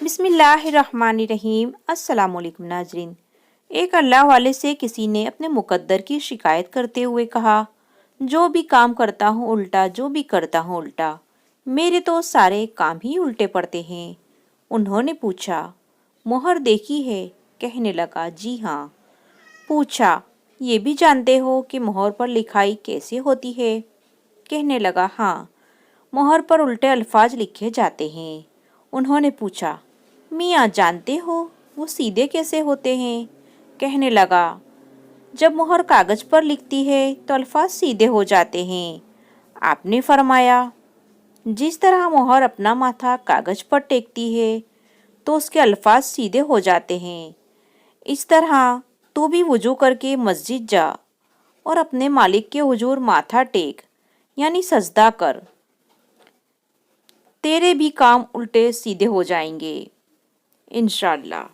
بسم اللہ الرحمن الرحیم۔ السلام علیکم ناظرین۔ ایک اللہ والے سے کسی نے اپنے مقدر کی شکایت کرتے ہوئے کہا، جو بھی کام کرتا ہوں الٹا، جو بھی کرتا ہوں الٹا، میرے تو سارے کام ہی الٹے پڑتے ہیں۔ انہوں نے پوچھا، مہر دیکھی ہے؟ کہنے لگا، جی ہاں۔ پوچھا، یہ بھی جانتے ہو کہ مہر پر لکھائی کیسے ہوتی ہے؟ کہنے لگا، ہاں، مہر پر الٹے الفاظ لکھے جاتے ہیں۔ انہوں نے پوچھا، میاں جانتے ہو وہ سیدھے کیسے ہوتے ہیں؟ کہنے لگا، جب مہر کاغذ پر لکھتی ہے تو الفاظ سیدھے ہو جاتے ہیں۔ آپ نے فرمایا، جس طرح مہر اپنا ماتھا کاغذ پر ٹیکتی ہے تو اس کے الفاظ سیدھے ہو جاتے ہیں، اس طرح تو بھی وضو کر کے مسجد جا اور اپنے مالک کے حضور ماتھا ٹیک، یعنی سجدہ کر، تیرے بھی کام الٹے سیدھے ہو جائیں گے انشاءاللہ۔